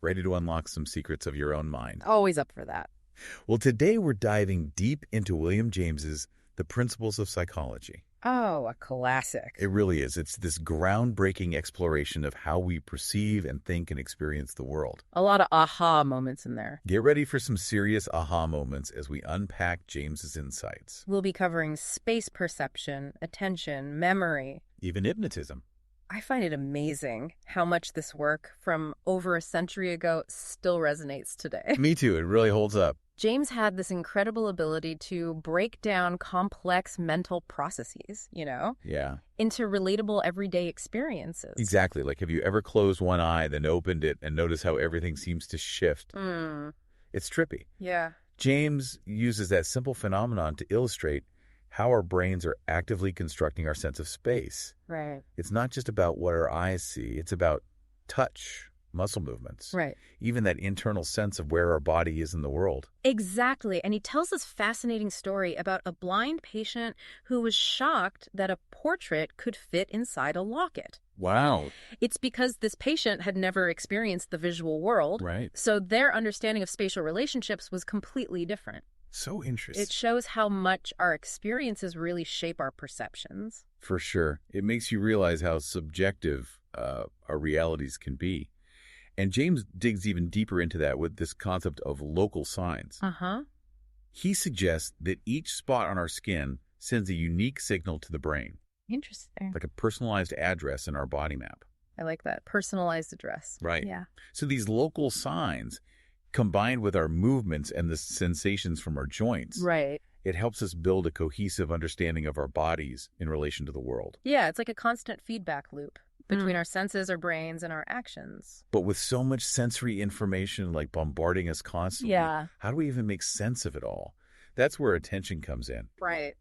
Ready to unlock some secrets of your own mind? Always up for that. Well, today we're diving deep into William James's The Principles of Psychology. Oh, a classic. It really is. It's this groundbreaking exploration of how we perceive and think and experience the world. A lot of aha moments in there. Get ready for some serious aha moments as we unpack James's insights. We'll be covering space perception, attention, memory. Even hypnotism. I find it amazing how much this work from over a century ago still resonates today. Me too. It really holds up. James had this incredible ability to break down complex mental processes, Yeah. into relatable everyday experiences. Exactly. Like, have you ever closed one eye, then opened it, and noticed how everything seems to shift? It's trippy. Yeah. James uses that simple phenomenon to illustrate how our brains are actively constructing our sense of space. Right. It's not just about what our eyes see. It's about touch, muscle movements. Right. Even that internal sense of where our body is in the world. Exactly. And he tells this fascinating story about a blind patient who was shocked that a portrait could fit inside a locket. Wow. It's because this patient had never experienced the visual world. Right. So their understanding of spatial relationships was completely different. So interesting. It shows how much our experiences really shape our perceptions. For sure. It makes you realize how subjective our realities can be. And James digs even deeper into that with this concept of local signs. He suggests that each spot on our skin sends a unique signal to the brain. Interesting. Like a personalized address in our body map. I like that. Personalized address. Right. Yeah. So these local signs, combined with our movements and the sensations from our joints, Right. it helps us build a cohesive understanding of our bodies in relation to the world. Yeah, it's like a constant feedback loop between our senses, our brains, and our actions. But with so much sensory information like bombarding us constantly, how do we even make sense of it all? That's where attention comes in. Right.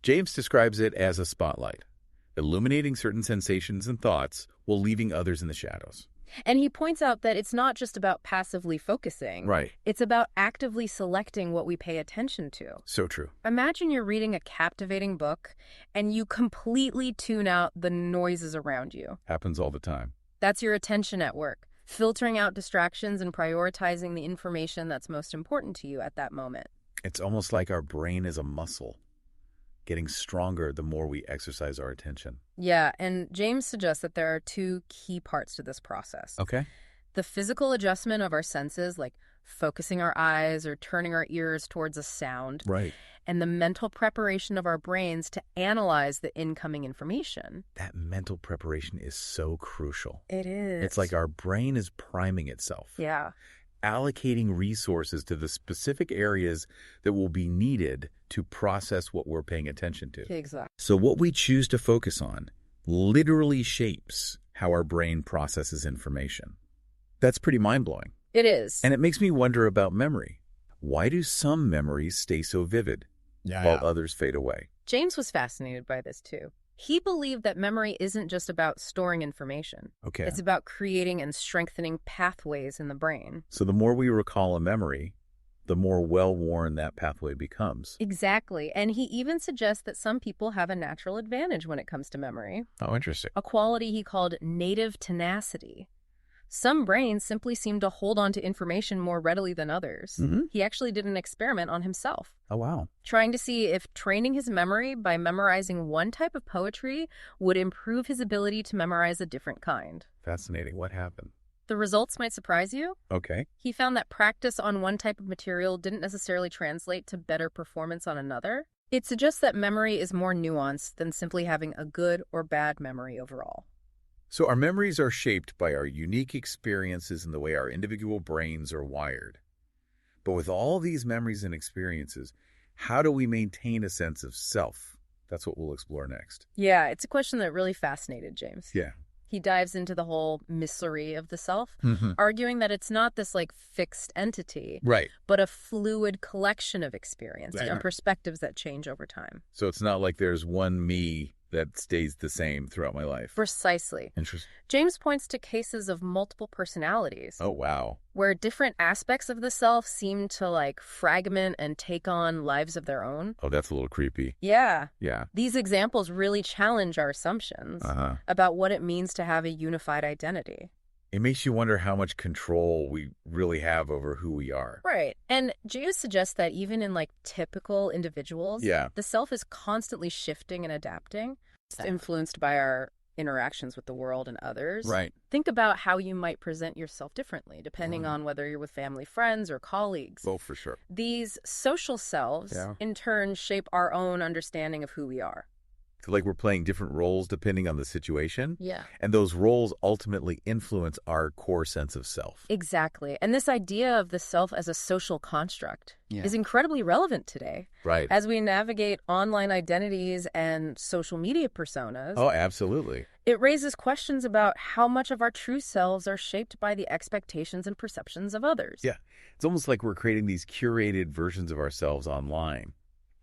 James describes it as a spotlight, illuminating certain sensations and thoughts while leaving others in the shadows. And he points out that it's not just about passively focusing. Right. It's about actively selecting what we pay attention to. So true. Imagine you're reading a captivating book and you completely tune out the noises around you. Happens all the time. That's your attention at work, filtering out distractions and prioritizing the information that's most important to you at that moment. It's almost like our brain is a muscle, getting stronger the more we exercise our attention. Yeah, and James suggests that there are two key parts to this process. Okay. The physical adjustment of our senses, like focusing our eyes or turning our ears towards a sound. Right. And the mental preparation of our brains to analyze the incoming information. That mental preparation is so crucial. It is. It's like our brain is priming itself. Yeah. Allocating resources to the specific areas that will be needed to process what we're paying attention to. Exactly. So what we choose to focus on literally shapes how our brain processes information. That's pretty mind-blowing. It is. And it makes me wonder about memory. Why do some memories stay so vivid while others fade away? James was fascinated by this too. He believed that memory isn't just about storing information. Okay. It's about creating and strengthening pathways in the brain. So the more we recall a memory, the more well-worn that pathway becomes. Exactly. And he even suggests that some people have a natural advantage when it comes to memory. Oh, interesting. A quality he called native tenacity. Some brains simply seem to hold on to information more readily than others. He actually did an experiment on himself. Oh, wow. Trying to see if training his memory by memorizing one type of poetry would improve his ability to memorize a different kind. Fascinating. What happened? The results might surprise you. Okay. He found that practice on one type of material didn't necessarily translate to better performance on another. It suggests that memory is more nuanced than simply having a good or bad memory overall. So our memories are shaped by our unique experiences and the way our individual brains are wired. But with all these memories and experiences, how do we maintain a sense of self? That's what we'll explore next. Yeah, it's a question that really fascinated James. Yeah. He dives into the whole mystery of the self, arguing that it's not this fixed entity, Right. but a fluid collection of experiences and perspectives that change over time. So it's not like there's one me that stays the same throughout my life. Precisely. Interesting. James points to cases of multiple personalities. Oh, wow. Where different aspects of the self seem to fragment and take on lives of their own. Oh, that's a little creepy. Yeah. Yeah. These examples really challenge our assumptions about what it means to have a unified identity. It makes you wonder how much control we really have over who we are. Right. And James suggests that even in typical individuals, the self is constantly shifting and adapting. It's influenced by our interactions with the world and others. Right. Think about how you might present yourself differently, depending on whether you're with family, friends, or colleagues. Oh, for sure. These social selves, in turn, shape our own understanding of who we are. Like we're playing different roles depending on the situation. Yeah. And those roles ultimately influence our core sense of self. Exactly. And this idea of the self as a social construct is incredibly relevant today. Right. As we navigate online identities and social media personas. Oh, absolutely. It raises questions about how much of our true selves are shaped by the expectations and perceptions of others. Yeah. It's almost like we're creating these curated versions of ourselves online.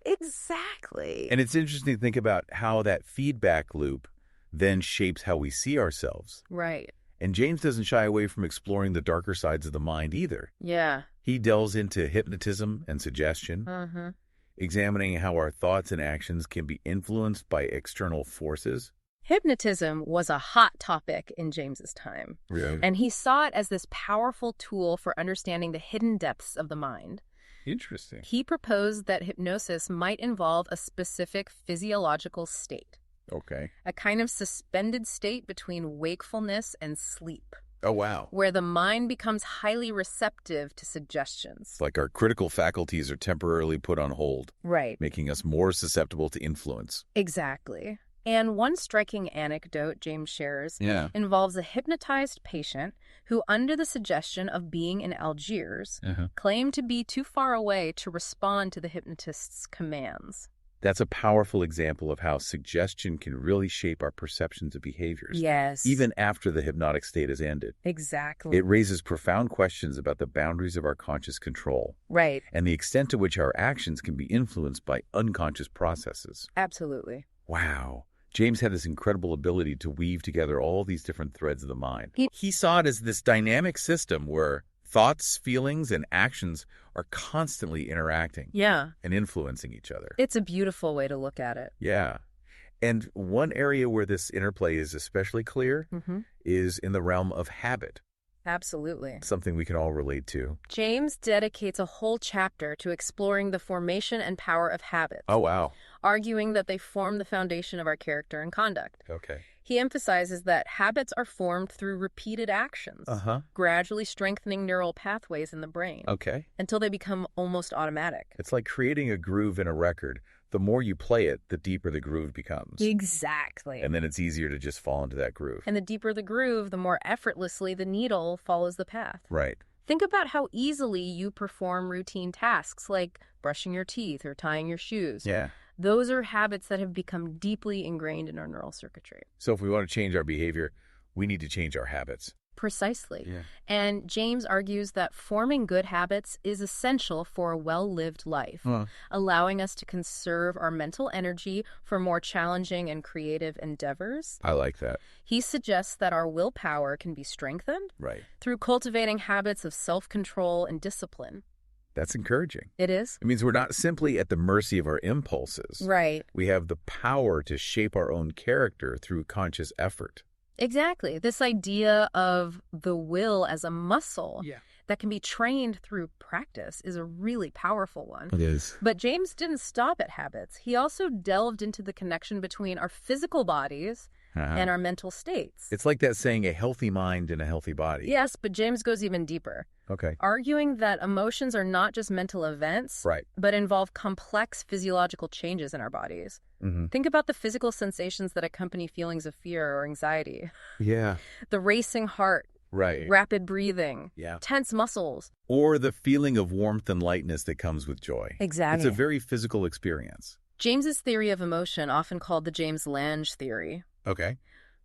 Exactly. And it's interesting to think about how that feedback loop then shapes how we see ourselves. Right. And James doesn't shy away from exploring the darker sides of the mind either. Yeah. He delves into hypnotism and suggestion, examining how our thoughts and actions can be influenced by external forces. Hypnotism was a hot topic in James's time. Really? And he saw it as this powerful tool for understanding the hidden depths of the mind. Interesting. He proposed that hypnosis might involve a specific physiological state. Okay. A kind of suspended state between wakefulness and sleep. Oh, wow. Where the mind becomes highly receptive to suggestions. It's like our critical faculties are temporarily put on hold. Right. Making us more susceptible to influence. Exactly. And one striking anecdote James shares involves a hypnotized patient who, under the suggestion of being in Algiers, claimed to be too far away to respond to the hypnotist's commands. That's a powerful example of how suggestion can really shape our perceptions of behaviors. Yes. Even after the hypnotic state has ended. Exactly. It raises profound questions about the boundaries of our conscious control. Right. And the extent to which our actions can be influenced by unconscious processes. Absolutely. Wow. James had this incredible ability to weave together all these different threads of the mind. He saw it as this dynamic system where thoughts, feelings, and actions are constantly interacting and influencing each other. It's a beautiful way to look at it. Yeah. And one area where this interplay is especially clear is in the realm of habit. Absolutely. Something we can all relate to. James dedicates a whole chapter to exploring the formation and power of habits. Oh, wow. Arguing that they form the foundation of our character and conduct. Okay. He emphasizes that habits are formed through repeated actions, gradually strengthening neural pathways in the brain. Okay. Until they become almost automatic. It's like creating a groove in a record. The more you play it, the deeper the groove becomes. Exactly. And then it's easier to just fall into that groove. And the deeper the groove, the more effortlessly the needle follows the path. Right. Think about how easily you perform routine tasks like brushing your teeth or tying your shoes. Yeah. Those are habits that have become deeply ingrained in our neural circuitry. So if we want to change our behavior, we need to change our habits. Precisely. Yeah. And James argues that forming good habits is essential for a well-lived life, allowing us to conserve our mental energy for more challenging and creative endeavors. I like that. He suggests that our willpower can be strengthened through cultivating habits of self-control and discipline. That's encouraging. It is. It means we're not simply at the mercy of our impulses. Right. We have the power to shape our own character through conscious effort. Exactly. This idea of the will as a muscle that can be trained through practice is a really powerful one. It is. But James didn't stop at habits. He also delved into the connection between our physical bodies and our mental states. It's like that saying, a healthy mind in a healthy body. Yes, but James goes even deeper. Okay. Arguing that emotions are not just mental events, but involve complex physiological changes in our bodies. Think about the physical sensations that accompany feelings of fear or anxiety. Yeah. The racing heart. Right. Rapid breathing. Yeah. Tense muscles. Or the feeling of warmth and lightness that comes with joy. Exactly. It's a very physical experience. James's theory of emotion, often called the James-Lange theory,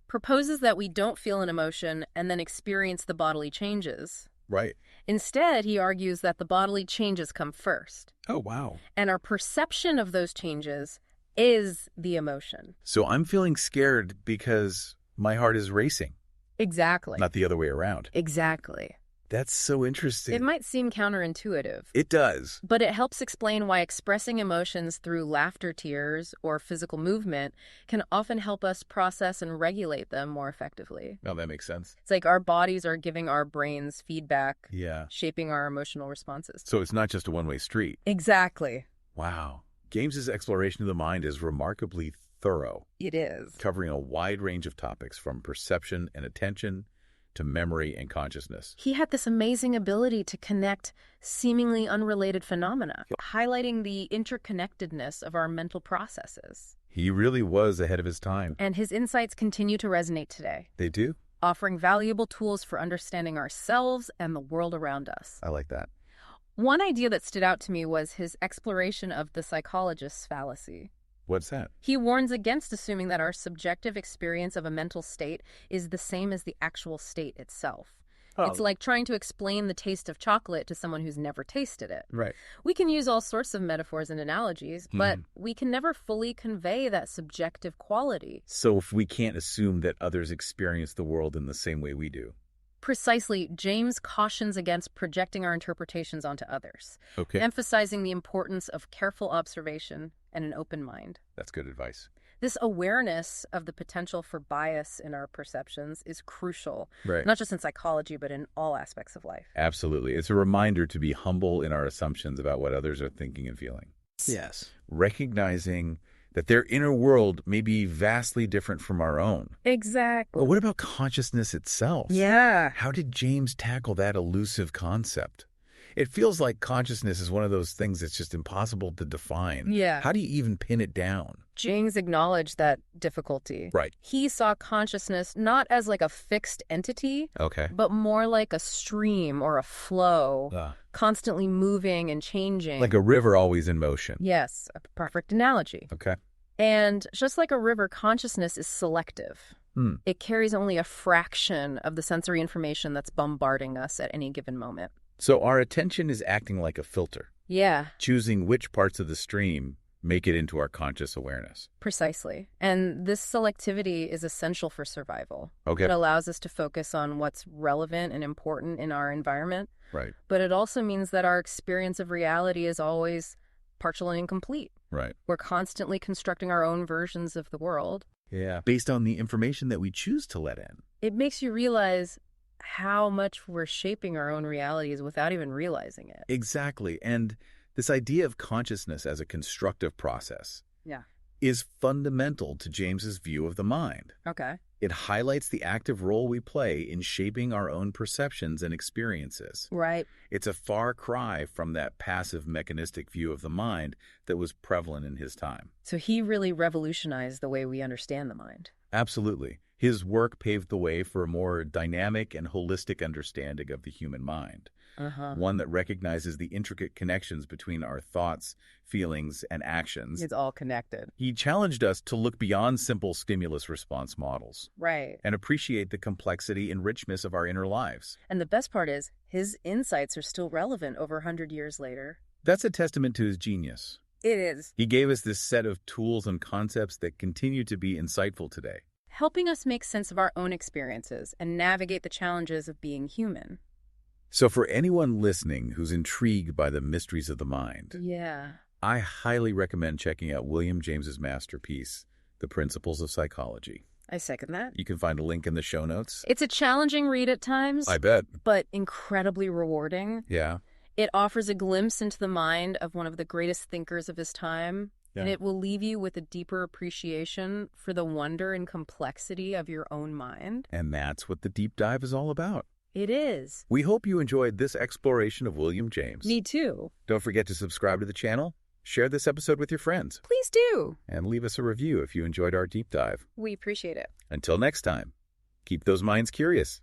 proposes that we don't feel an emotion and then experience the bodily changes. Right. Instead, he argues that the bodily changes come first. Oh, wow. And our perception of those changes is the emotion. So I'm feeling scared because my heart is racing. Exactly. Not the other way around. Exactly. That's so interesting. It might seem counterintuitive. It does. But it helps explain why expressing emotions through laughter, tears, or physical movement can often help us process and regulate them more effectively. Oh, that makes sense. It's like our bodies are giving our brains feedback, yeah, shaping our emotional responses. So it's not just a one-way street. Exactly. Wow. James's exploration of the mind is remarkably thorough. It is. Covering a wide range of topics from perception and attention to memory and consciousness. He had this amazing ability to connect seemingly unrelated phenomena, highlighting the interconnectedness of our mental processes. He really was ahead of his time. And his insights continue to resonate today. They do? Offering valuable tools for understanding ourselves and the world around us. I like that. One idea that stood out to me was his exploration of the psychologist's fallacy. What's that? He warns against assuming that our subjective experience of a mental state is the same as the actual state itself. Oh. It's like trying to explain the taste of chocolate to someone who's never tasted it. Right. We can use all sorts of metaphors and analogies, but we can never fully convey that subjective quality. So if we can't assume that others experience the world in the same way we do. Precisely, James cautions against projecting our interpretations onto others, emphasizing the importance of careful observation and an open mind. That's good advice. This awareness of the potential for bias in our perceptions is crucial, right. Not just in psychology, but in all aspects of life. Absolutely. It's a reminder to be humble in our assumptions about what others are thinking and feeling. Yes. Recognizing that their inner world may be vastly different from our own. Exactly. But what about consciousness itself? Yeah. How did James tackle that elusive concept? It feels like consciousness is one of those things that's just impossible to define. Yeah. How do you even pin it down? James acknowledged that difficulty. Right. He saw consciousness not as like a fixed entity, but more like a stream or a flow, constantly moving and changing. Like a river always in motion. Yes, a perfect analogy. Okay. And just like a river, consciousness is selective. It carries only a fraction of the sensory information that's bombarding us at any given moment. So our attention is acting like a filter. Yeah. Choosing which parts of the stream make it into our conscious awareness. Precisely. And this selectivity is essential for survival. Okay. It allows us to focus on what's relevant and important in our environment. Right. But it also means that our experience of reality is always partial and incomplete. Right. We're constantly constructing our own versions of the world. Yeah. Based on the information that we choose to let in. It makes you realize how much we're shaping our own realities without even realizing it. Exactly. And this idea of consciousness as a constructive process is fundamental to James's view of the mind. Okay. It highlights the active role we play in shaping our own perceptions and experiences. Right. It's a far cry from that passive mechanistic view of the mind that was prevalent in his time. So he really revolutionized the way we understand the mind. Absolutely. His work paved the way for a more dynamic and holistic understanding of the human mind. One that recognizes the intricate connections between our thoughts, feelings, and actions. It's all connected. He challenged us to look beyond simple stimulus response models. Right. And appreciate the complexity and richness of our inner lives. And the best part is, his insights are still relevant over 100 years later. That's a testament to his genius. It is. He gave us this set of tools and concepts that continue to be insightful today. Helping us make sense of our own experiences and navigate the challenges of being human. So for anyone listening who's intrigued by the mysteries of the mind, I highly recommend checking out William James's masterpiece, The Principles of Psychology. I second that. You can find a link in the show notes. It's a challenging read at times. I bet. But incredibly rewarding. Yeah. It offers a glimpse into the mind of one of the greatest thinkers of his time. Yeah. And it will leave you with a deeper appreciation for the wonder and complexity of your own mind. And that's what the deep dive is all about. It is. We hope you enjoyed this exploration of William James. Me too. Don't forget to subscribe to the channel, share this episode with your friends. Please do. And leave us a review if you enjoyed our deep dive. We appreciate it. Until next time, keep those minds curious.